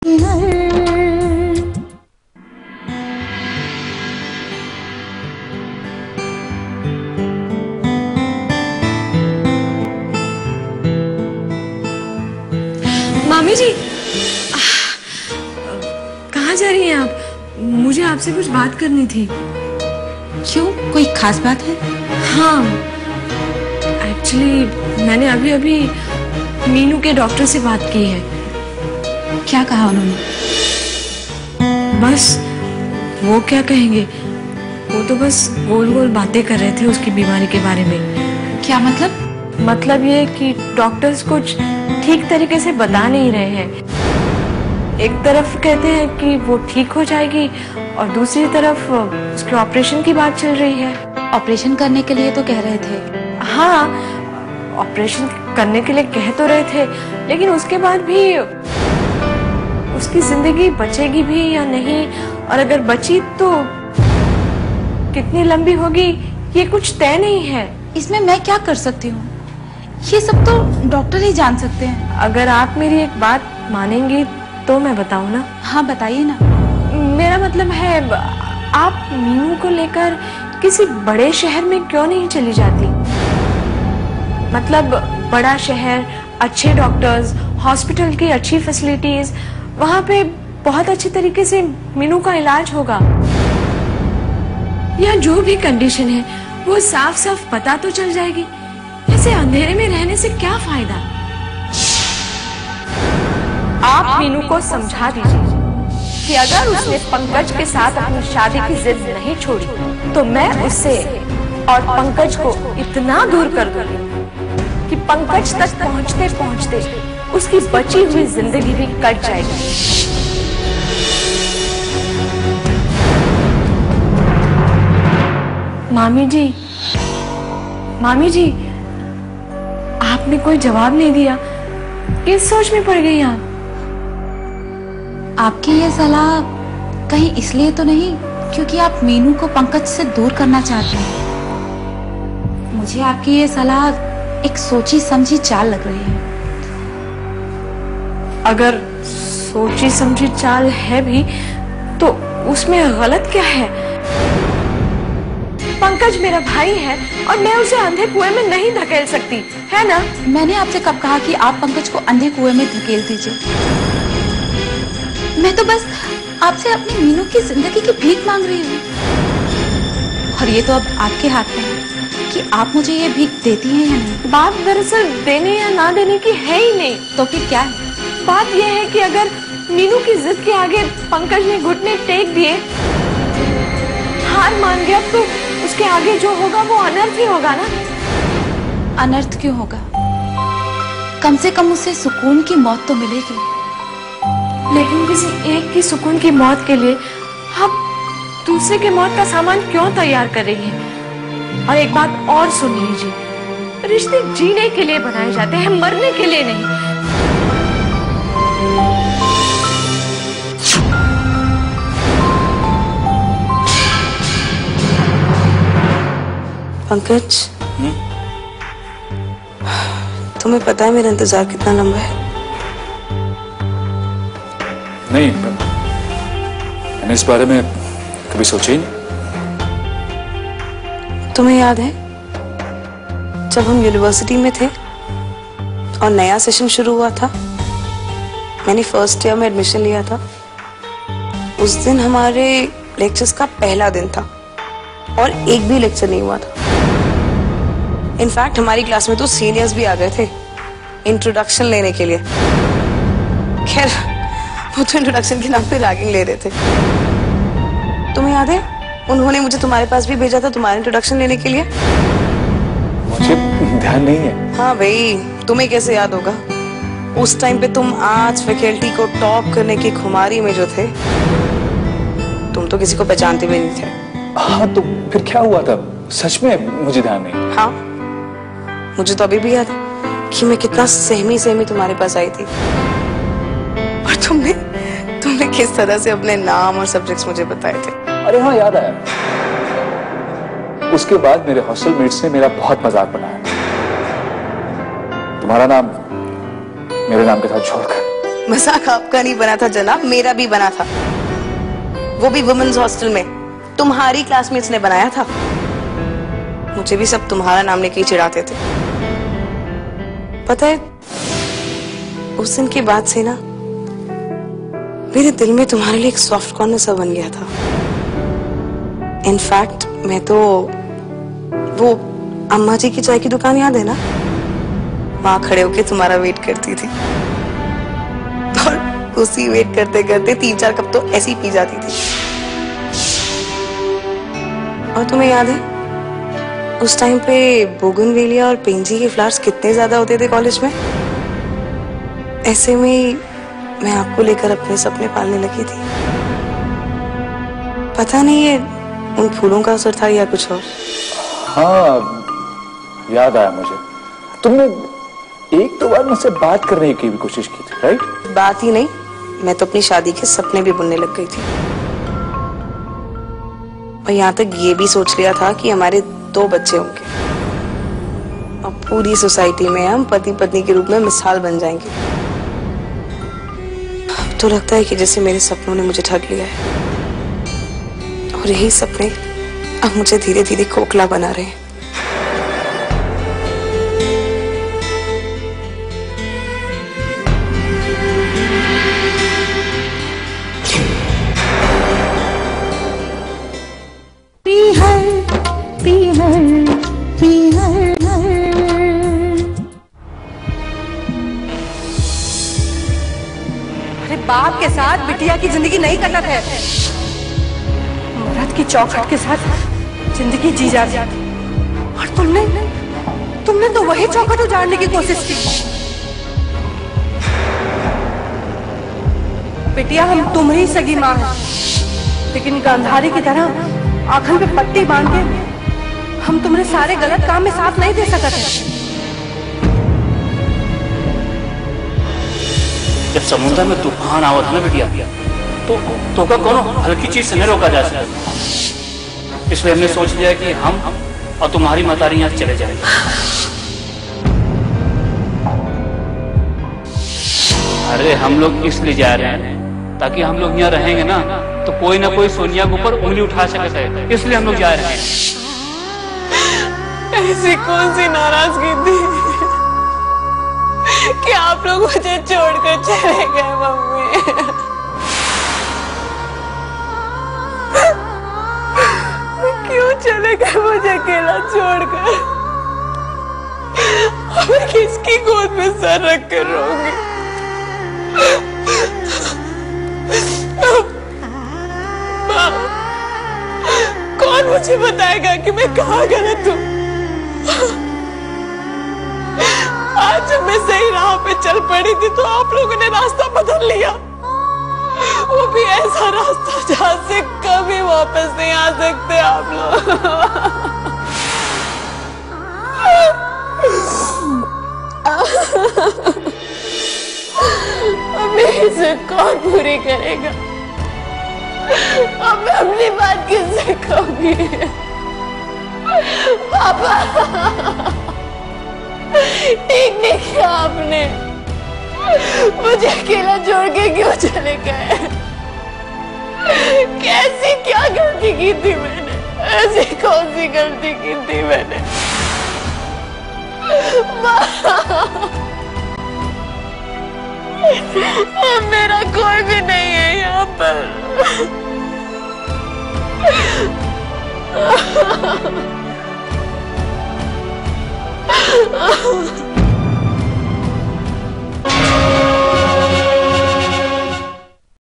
मामी जी, कहाँ जा रही हैं आप? मुझे आपसे कुछ बात करनी थी। क्यों, कोई खास बात है? हाँ, एक्चुअली मैंने अभी अभी मीनू के डॉक्टर से बात की है। क्या कहा उन्होंने? बस वो क्या कहेंगे, वो तो बस गोल गोल बातें कर रहे थे उसकी बीमारी के बारे में। क्या मतलब? मतलब ये कि डॉक्टर्स कुछ ठीक तरीके से बता नहीं रहे हैं। एक तरफ कहते हैं कि वो ठीक हो जाएगी और दूसरी तरफ उसके ऑपरेशन की बात चल रही है। ऑपरेशन करने के लिए तो कह रहे थे। हाँ, ऑपरेशन करने के लिए कह तो रहे थे, लेकिन उसके बाद भी उसकी जिंदगी बचेगी भी या नहीं, और अगर बची तो कितनी लंबी होगी ये कुछ तय नहीं है। इसमें मैं क्या कर सकती हूँ? ये सब तो डॉक्टर ही जान सकते हैं। अगर आप मेरी एक बात मानेंगी तो मैं बताऊँ ना? हाँ बताइए ना। मेरा मतलब है, आप मीनू को लेकर किसी बड़े शहर में क्यों नहीं चली जाती? मतलब बड़ा शहर, अच्छे डॉक्टर्स, हॉस्पिटल की अच्छी फैसिलिटीज, वहाँ पे बहुत अच्छे तरीके से मीनू का इलाज होगा। या जो भी कंडीशन है वो साफ साफ पता तो चल जाएगी। ऐसे अंधेरे में रहने से क्या फायदा? आप मीनू को समझा दीजिए कि अगर उसने पंकज के साथ अपनी शादी की जिद नहीं छोड़ी तो मैं उससे और पंकज को इतना दूर कर दूंगी कि पंकज तक पहुंचते पहुंचते उसकी बची हुई जिंदगी भी कट जाएगी। मामी जी, आपने कोई जवाब नहीं दिया। किस सोच में पड़ गई आप? आपकी ये सलाह कहीं इसलिए तो नहीं क्योंकि आप मीनू को पंकज से दूर करना चाहते हैं? मुझे आपकी ये सलाह एक सोची समझी चाल लग रही है। अगर सोची समझी चाल है भी तो उसमें गलत क्या है? पंकज मेरा भाई है और मैं उसे अंधे कुएं में नहीं धकेल सकती, है ना? मैंने आपसे कब कहा कि आप पंकज को अंधे कुएं में धकेल दीजिए? मैं तो बस आपसे अपनी मीनू की जिंदगी की भीख मांग रही हूँ, और ये तो अब आपके हाथ में है कि आप मुझे ये भीख देती हैं या नहीं। बात दरअसल देने या ना देने की है ही नहीं। तो फिर क्या है? बात यह है कि अगर मीनू की जिद के आगे पंकज ने घुटने टेक दिए, हार मान गया, तो उसके आगे जो होगा वो अनर्थ ही होगा ना? अनर्थ क्यों होगा? कम से कम उसे सुकून की मौत तो मिलेगी। लेकिन किसी एक की सुकून की मौत के लिए आप दूसरे के मौत का सामान क्यों तैयार कर रही हैं? और एक बात और सुन लीजिए, रिश्ते जीने के लिए बनाए जाते हैं, मरने के लिए नहीं। पंकज, तुम्हें पता है मेरा इंतजार कितना लंबा है? नहीं, मैंने इस बारे में कभी सोचा ही नहीं। तुम्हें याद है जब हम यूनिवर्सिटी में थे और नया सेशन शुरू हुआ था, मैंने फर्स्ट ईयर में एडमिशन लिया था। उस दिन हमारे लेक्चर्स का पहला दिन था और एक भी लेक्चर नहीं हुआ था। इनफैक्ट हमारी क्लास में तो सीनियर्स भी आ गए थे इंट्रोडक्शन लेने के लिए। खैर, वो तो इंट्रोडक्शन के नाम पे रैगिंग ले रहे थे। तुम्हें याद है उन्होंने मुझे तुम्हारे पास भी भेजा था तुम्हारा इंट्रोडक्शन लेने के लिए? मुझे ध्यान नहीं है। हाँ भाई, तुम्हें कैसे याद होगा? उस टाइम पे तुम आज फैकल्टी को टॉप करने की खुमारी में जो थे, तुम तो किसी को पहचानते भी नहीं थे। हाँ, तो फिर क्या हुआ था? सच में मुझे ध्यान नहीं। हाँ, मुझे तो अभी भी याद है कि मैं कितना सहमी सहमी तुम्हारे पास आई थी, और तुमने किस तरह से अपने नाम और सब्जेक्ट्स मुझे बताए थे। अरे हाँ, याद आया। उसके बाद मेरे हॉस्टल मेट्स ने मेरा बहुत मजाक बनाया, तुम्हारा नाम मेरे नाम के साथ छोड़कर। मजाक आपका नहीं बना था जनाब, मेरा भी बना था, वो भी वुमेन्स हॉस्टल में। तुम्हारी क्लासमेट्स ने बनाया था। मुझे भी सब तुम्हारा नाम लेके ही चिढ़ाते थे। पता है, उस दिन के बाद से ना मेरे दिल में तुम्हारे लिए एक सॉफ्ट कॉर्नर सा बन गया था। इनफैक्ट मैं तो वो अम्मा जी की चाय की दुकान याद है ना, वहां खड़े होके तुम्हारा वेट करती थी और उसी वेट करते करते 3-4 कप तो ऐसे ही पी जाती थी। और तुम्हें याद है उस टाइम पे बोगनवेलिया और पेंजी के फ्लावर्स कितने ज्यादा होते थे कॉलेज में। ऐसे में मैं आपको लेकर अपने सपने पालने लगी थी। पता नहीं ये उन फूलों का असर था या कुछ और। हाँ, याद आया मुझे। तुमने एक दो बार मुझसे बात करने की भी कोशिश की थी, राइट? बात ही नहीं, मैं तो अपनी शादी के सपने भी बुनने लग गई थी। और यहाँ तक ये भी सोच लिया था कि हमारे 2 बच्चे होंगे और पूरी सोसाइटी में हम पति पत्नी के रूप में मिसाल बन जाएंगे। तो लगता है कि जैसे मेरे सपनों ने मुझे ठग लिया है और यही सपने अब मुझे धीरे धीरे खोखला बना रहे हैं। अरे बाप के साथ बिटिया की जिंदगी नहीं कटत है, मर्द की चौखट के साथ जिंदगी जी जाती। और तुमने तो वही चौखट उजाड़ने की कोशिश की। बिटिया, हम तुम्हारी सगी माँ हैं, लेकिन गांधारी की तरह आंखों पे पट्टी बांध के हम तुम्हारे सारे गलत काम में साथ नहीं दे सकते। जब समुद्र में तूफान आवत ना बिटिया, तो का कोनो हल्की चीज से नहीं रोका जा सकता। इसलिए हमने सोच लिया कि हम और तुम्हारी मतारी यहाँ चले जाएंगे। अरे हम लोग इसलिए जा रहे हैं ताकि हम लोग यहाँ रहेंगे ना तो कोई ना कोई सोनिया के ऊपर उंगली उठा सकता है, इसलिए हम लोग जा रहे हैं। ऐसी कौन सी नाराजगी थी कि आप लोग मुझे छोड़कर चले गए मम्मी? क्यों चले गए मुझे अकेला छोड़कर? मैं किसकी गोद में सर रख कर रोऊंगी? कौन मुझे बताएगा कि मैं कहाँ गलत हूँ? आज जब मैं सही राह पे चल पड़ी थी तो आप लोगों ने रास्ता बदल लिया, वो भी ऐसा रास्ता जहाँ से कभी वापस नहीं आ सकते आप लोग। अब मेरी से कौन पूरी करेगा? अब मैं अपनी बात किससे कहूंगी? पापा, ठीक नहीं किया आपने, मुझे अकेला छोड़ के क्यों चले गए? कैसी क्या गलती की थी मैंने? ऐसी कौन सी गलती की थी मैंने? मेरा कोई भी नहीं है यहाँ पर।